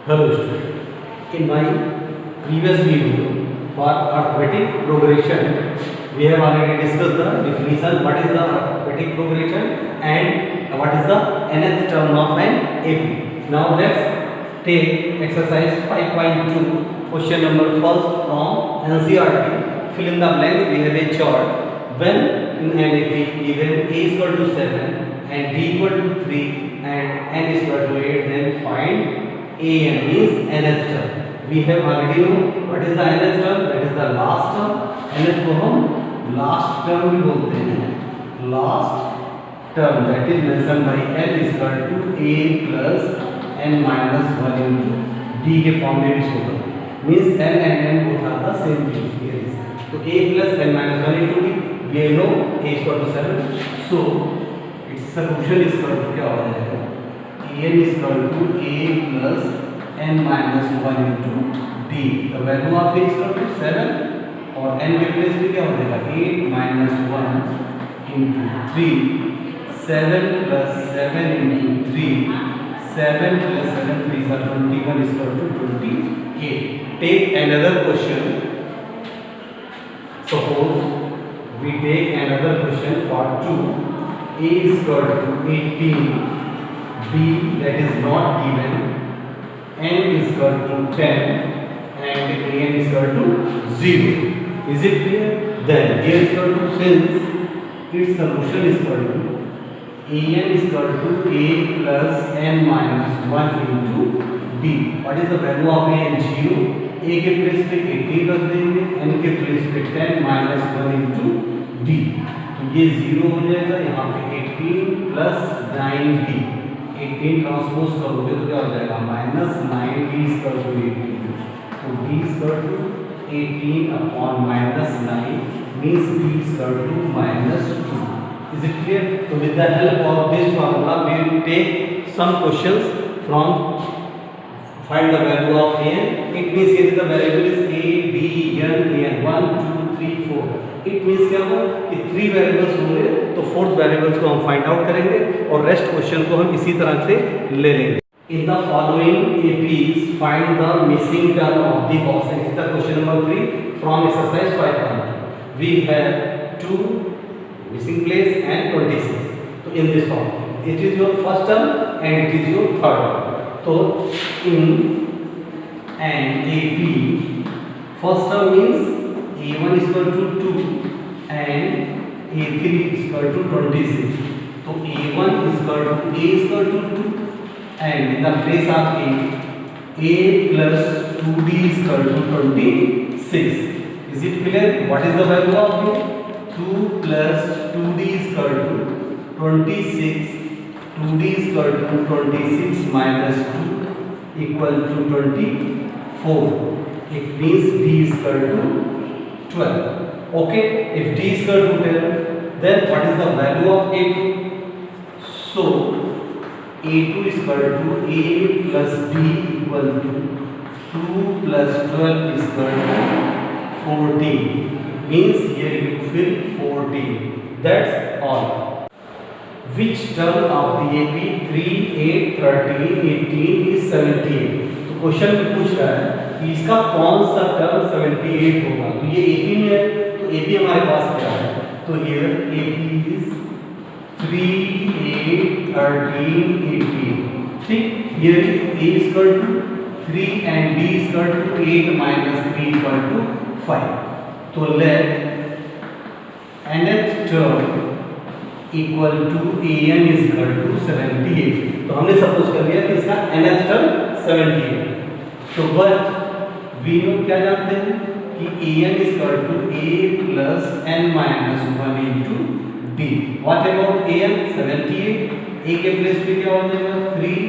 Hello student. In my previous video for arithmetic progression, we have already discussed the definition, what is the arithmetic progression and what is the nth term of an AP. Now let's take exercise 5.2, question number first from NCERT. Fill in the blank. We have a chart. When in an AP given a is equal to 7 and d equal to 3 and n is equal to 8, then find an means nth term. We have already know what is the nth term, that is the last term. nth को हम last term भी बोलते हैं. Last term that is mentioned by L is equal to a plus n minus 1 into d के form में भी show करते हैं. Means n and n both are the same thing. Here is तो a plus n minus 1 into d. We know a is equal to 7. So its solution is equal to क्या हो जाएगा? n is equal to a plus n minus 1 into d. The value of a is equal to 7 और n के place पे क्या हो जाएगा? 8 minus 1 into 3. 7 plus 7 into 3. 7 plus 7 3 are 21 is equal to 28. Take another question. Suppose we take another question for 2. A is equal to 18. B that is not given, n is equal to 10 and an is equal to 0. Is it clear? Then a is equal to, since its solution is equal to an is equal to a plus n minus 1 into d. What is the value of a? 0. a के place पे 18 रख देंगे, n के place पे 10 minus 1 into d. तो ये 0 हो जाएगा. यहाँ पे 18 plus 9d. 18 ट्रांसपोज करोगे तो क्या हो जाएगा? Minus 9d equal to 18. तो d equal to 18 upon minus 9 means d equal to minus 2. Is it clear? तो with the help of this formula we will take some questions from find the value of a. It means here the variable is a b n 1 2 3 4. It means क्या होगा कि 3 variables होंगे तो fourth variables को हम find out करेंगे और rest question को हम इसी तरह से ले लेंगे. In the following APs find the missing term of the box. Is the question number 3 from exercise 5.2. We have 2 missing place and 26. तो in this form it is your first term and it is your third term. तो in an AP first term means a1 is equal to 2 and a3 is equal to 26. So a1 is equal to 2 and in the place of a plus 2d is equal to 26. Is it clear? What is the value of a? 2 plus 2d is equal to 26. 2d is equal to 26 minus 2 equal to 24. It means d is equal to 12. Okay, if d is equal to 12, then what is the value of a2? So a2 is equal to a plus b equal to 2 plus 12 is equal to 14. Means here you fill 14. That's all. Which term of the AP 3, 8, 13, 18 is 78? तो question में पूछ रहा है कि इसका कौन सा term 78 होगा. तो ये AP में है तो AP हमारे पास क्या है? तो here AP is 3, 8, 13, 18. ठीक. Here A is equal to 3 and B is equal to 8 minus 3 equal to 5. तो let nth term equal to an is equal to 78. तो हमने सपोज कर लिया कि इसका nth टर्म 78. तो बट वी नो क्या जानते हैं कि an is equal to a plus n minus 1 into d. What about an? 78. a के प्लेस पे क्या हो जाएगा? 3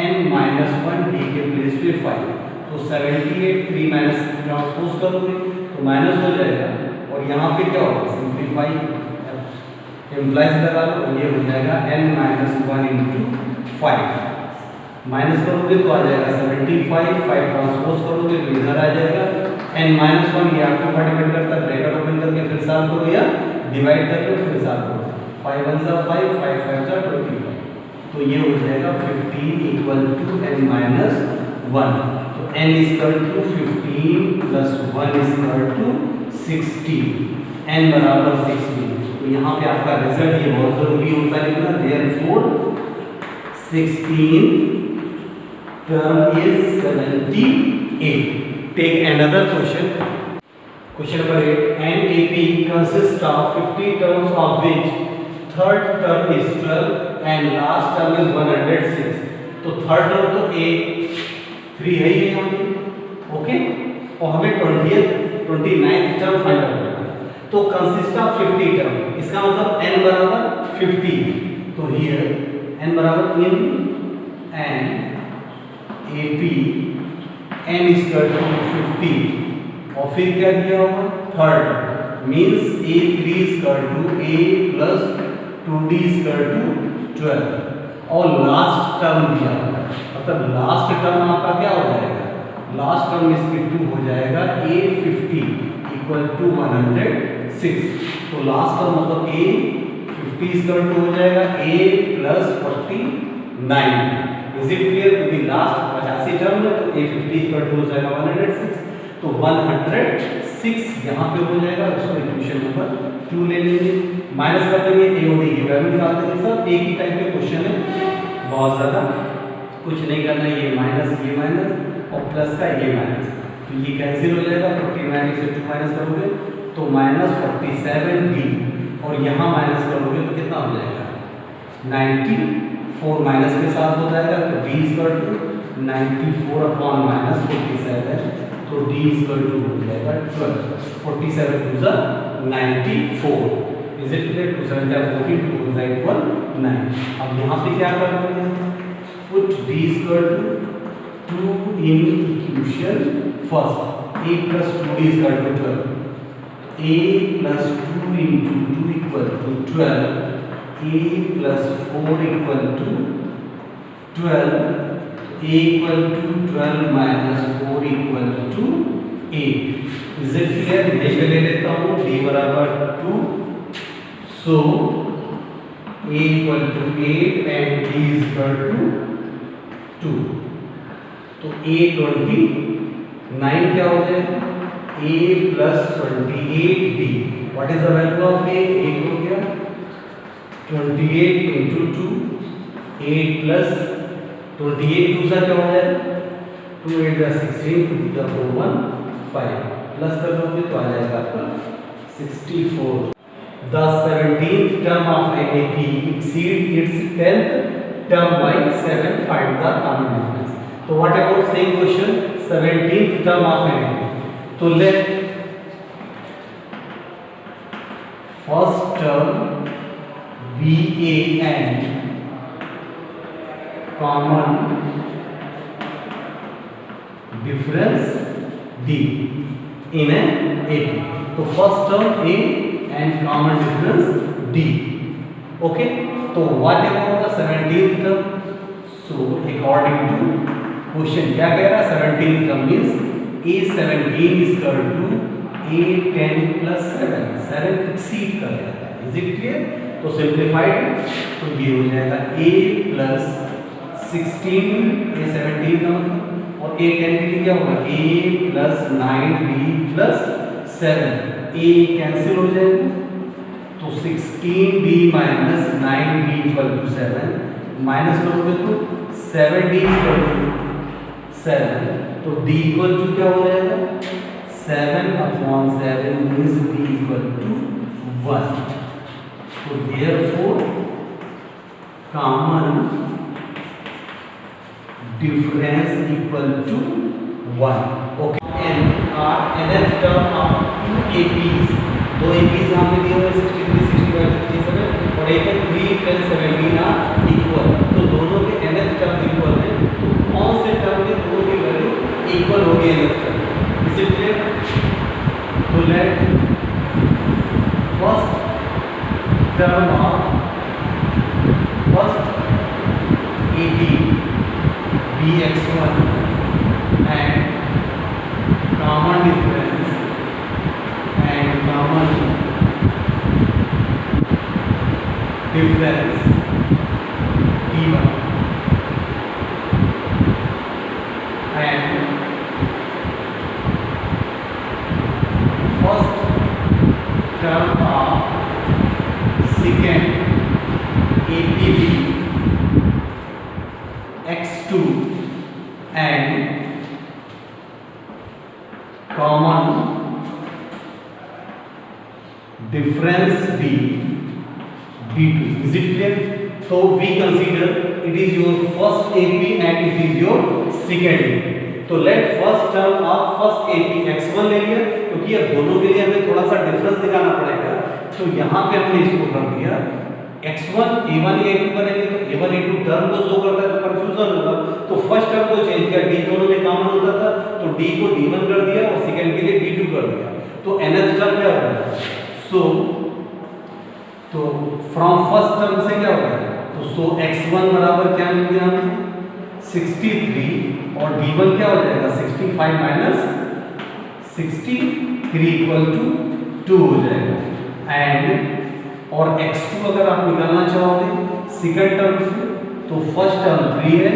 n minus 1 d के प्लेस पे 5. तो 78 3 माइनस ट्रांसपोज करोगे तो माइनस हो जाएगा और यहाँ पे क्या होगा? सिंप्लीफाई एम्प्लाइज लगा लो. ये हो जाएगा n minus 1 into 5. माइनस करोगे तो आ जाएगा 75. 5 ट्रांसपोज करोगे तो इधर आ जाएगा n minus 1. ये आपके ऊपर डिपेंड करता है. ब्रैकेट ओपन करके फिर सॉल्व करो या डिवाइड करके फिर सॉल्व करो. 5 1 5 5 5 25. तो ये हो जाएगा 15 इक्वल टू n minus 1. तो n is equal to 15 plus 1 is equal to 16. n बराबर 16. तो यहाँ पे आपका रिजल्ट ये बहुत जरूरी होता है लिखना, therefore 16 term is 78. Take another question. Question number 8. An AP consists of 50 terms of which third term is 12 and last term is 106. तो थर्ड टर्म तो a 3 है ही यहाँ पे, ओके, और हमें 29th टर्म फाइंड आउट करना है। तो कंसिस्ट ऑफ 50 टर्म, इसका मतलब n बराबर 50. तो हियर n बराबर in an AP n is equal to 50 और फिर क्या दिया होगा third, means a3 is equal to a plus 2d is equal to 12 और लास्ट टर्म दिया होगा, मतलब लास्ट टर्म आपका क्या हो जाएगा, लास्ट टर्म इसकी 2 हो जाएगा a50 इक्वल टू 106. तो लास्ट टर्म मतलब a50 इक्वल टू हो जाएगा a plus 49. Is it clear? क्योंकि लास्ट 85 टर्म है तो a50 इक्वल टू हो जाएगा 106. तो 106 यहाँ पे हो जाएगा, उसको इक्वेशन नंबर 2 ले लेंगे, माइनस कर देंगे a और d की वैल्यू निकाल देंगे. सब एक ही टाइप के क्वेश्चन है, बहुत ज़्यादा कुछ नहीं करना है. ये माइनस और प्लस का ये माइनस, तो ये कैंसिल हो जाएगा. 49 से 2 माइनस करोगे तो माइनस 47d और यहाँ माइनस करोगे तो कितना हो जाएगा 94 माइनस के साथ हो जाएगा. तो d equal to 94 upon minus 47, तो d इक्वल टू हो जाएगा 12. 47 टू ज़ा 94. Is it clear? 2 7 जा 14, 2 ज़ा इक्वल 9. अब यहाँ पे क्या कर रहे हैं, put d equal to 2 in equation first. a plus 2d equal to 12. a plus 2 into 2 equal to 12. a plus 4 equal to 12. a equal to 12 minus 4 equal to 8. Is it clear? ये ले लेता हूँ d बराबर 2. So a equal to 8 and d is equal to 2. तो a 29 क्या हो जाएगा, a plus 28d. What is the value of a? 8 हो गया 28 into 2. 8 plus 28 2 सा क्या हो जाएगा 2 8 जा 16, 2 जा 4 1 5 प्लस कर दोगे तो आ जाएगा आपका 64. The 17th term of an AP exceeds its 10th term by 7. Find the common difference. So what about same question 17th term of an AP? तो let first term be a and common difference d in an AP. तो first term a and common difference d. Okay, तो what about the 17th term? So according to question क्या कह रहा है, 17th term means a17 is equal to a10 plus 7. 7 exceed कर जाता है. Is it clear? तो simplified तो ये हो जाएगा a plus 16 a17 का मतलब और a10 के लिए क्या होगा a plus 9b plus 7. a cancel हो जाएगा तो 16b minus 9b equal to 7. Minus करोगे तो 7d equal to 7. तो d equal to क्या हो जाएगा 7 upon 7 means d equal to 1. तो therefore common difference equal to 1. Okay. And nth term of two APs. दो APs हमें दिए हुए 63, 65, 67 और एक 3, 10, 17 are equal. तो दोनों के nth term equal है. तो कौन से term के दोनों की वैल्यू equal होगी nth term? Is it clear? तो let first term of first AP bx1 and common difference and common difference d1 and term of secant APB x2 and common difference B B2. Is it clear? So we consider it is your first AP and it is your second AP. तो let first term of first AP x1 ले लिया, क्योंकि अब दोनों के लिए हमें थोड़ा सा डिफरेंस दिखाना पड़ेगा, तो यहाँ पे हमने इसको कर दिया x1 a1 a2 करेंगे तो a1 a2 टर्म को शो करता है तो कंफ्यूजन होगा, तो फर्स्ट टर्म को चेंज किया, d दोनों में कॉमन होता था तो d को d1 कर दिया और सेकंड के लिए d2 कर दिया, तो nth टर्म क्या होगा, सो तो फ्रॉम फर्स्ट टर्म से क्या होगा, तो x1 बराबर क्या मिल गया हमें 63 और d1 क्या हो जाएगा 65 माइनस 63 इक्वल टू 2 हो जाएगा, एंड और x2 अगर आप निकालना चाहोगे सेकंड टर्म से तो फर्स्ट टर्म 3 है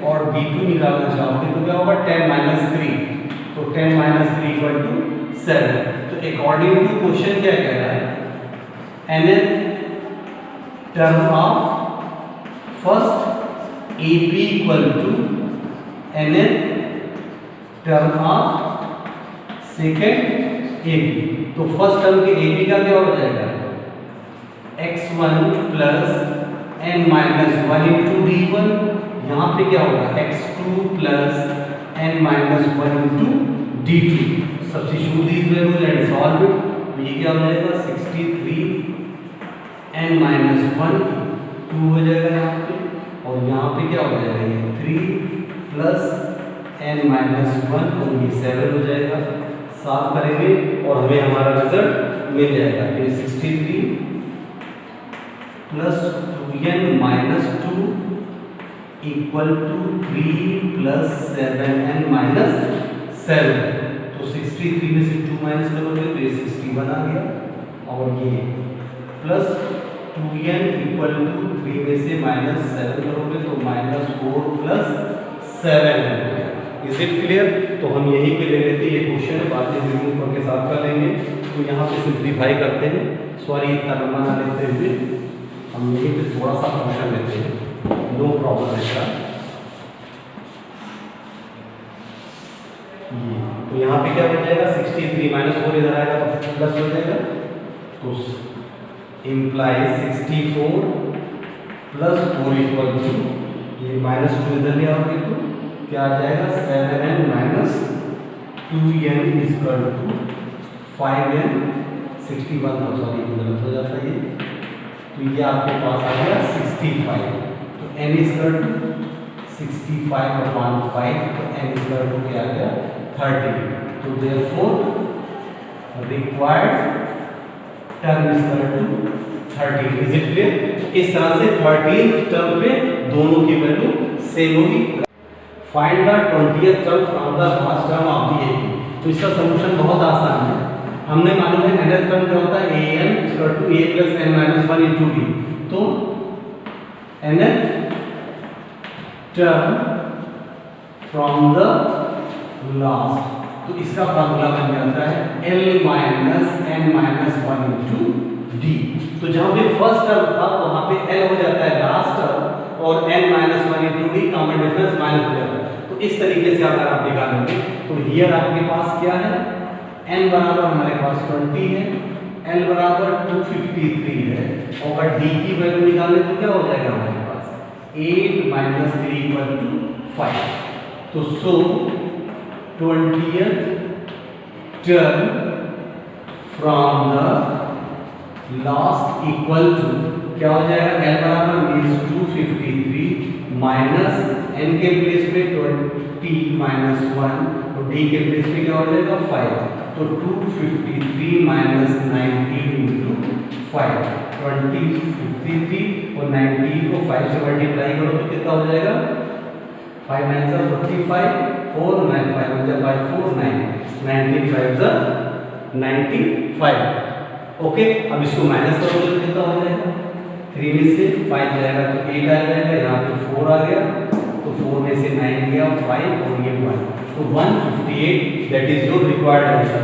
और d2 निकालना चाहोगे तो क्या होगा 10 माइनस 3, तो 10 माइनस 3 इक्वल टू 7। तो अकॉर्डिंग टू क्वेश्चन क्या कह रहा है, nth term of first AP equal to nth term of second AP, तो फर्स्ट टर्म के AP का क्या हो जाएगा x1 plus n minus 1 into d1, यहाँ पे क्या होगा x2 plus n minus 1 into d2, substitute these values and solve it, तो ये क्या हो जाएगा 63 n माइनस 1 2 हो जाएगा यहाँ पे, और यहाँ पे क्या हो जाएगा ये 3 प्लस n माइनस 1 और ये 7 हो जाएगा, साफ करेंगे और हमें हमारा रिजल्ट मिल जाएगा, ये 63 plus 2n minus 2 equal to 3 plus 7n minus 7, तो 63 में से 2 माइनस करोगे तो ये 61 आ गया, और ये प्लस 2n इक्वल टू 3 में से माइनस 7 करोगे तो माइनस 4 प्लस 7 हो गया। Is it clear? तो हम यहीं पे ले लेते हैं ये क्वेश्चन, बाकी रिव्यू करके साथ कर लेंगे, तो यहाँ पे सिंप्लीफाई करते हैं, सॉरी इतना लंबा ना लेते हुए हम यहीं पे थोड़ा सा क्वेश्चन लेते हैं, नो प्रॉब्लम इसका। तो यहाँ पे क्या हो जाएगा 63 माइनस 4 इधर आएगा तो प्लस हो जाएगा, तो implies 64 प्लस 4 इक्वल टू ये माइनस 2 इधर ले आओगे तो क्या आ जाएगा 7n minus 2n equal to 5n 61, तो सॉरी गलत हो जाता है ये, तो ये आपके पास आ गया 65, तो n इक्वल टू 65 अपॉन 5, तो n इक्वल टू क्या आ गया 30, तो therefore required term equal to 13। Is it clear? इस तरह से 13th टर्म पे दोनों की वैल्यू सेम होगी। Find the 20th term from the last term of the AP, तो इसका सॉल्यूशन बहुत आसान है, हमने मालूम है nth टर्म क्या होता है an equal to a plus n minus 1 into d, तो nth term from the last, तो इसका फार्मूला बन जाता है L minus n minus 1 into d, तो जहाँ पे फर्स्ट टर्म था वहाँ पे L हो जाता है लास्ट टर्म और n minus 1 into d common difference minus हो जाता है, तो इस तरीके से अगर आप निकालेंगे तो हियर आपके पास क्या है n बराबर हमारे पास 20 है, L बराबर 253 है, और अगर d की वैल्यू निकालें तो क्या हो जाएगा हमारे पास 8 माइनस 3 इक्वल टू 5, तो सो 20th term from the last equal to क्या हो जाएगा L बराबर मीन्स 253 माइनस n के प्लेस पे 20 माइनस 1 और d के प्लेस पे क्या हो जाएगा 5, तो 253 माइनस 19 इंटू 5, 2053 और 19 को 5 से मल्टीप्लाई करो तो कितना हो जाएगा 5 9 जा 45 4 9 5 जा 5 4 9 19 5 जा 95। ओके, अब इसको माइनस करोगे तो कितना हो जाएगा 3 में से 5 जाएगा तो 8 आ जाएगा, यहाँ पे 4 आ गया तो 4 में से 9 गया 5 और ये 1, तो 158 that is your required answer.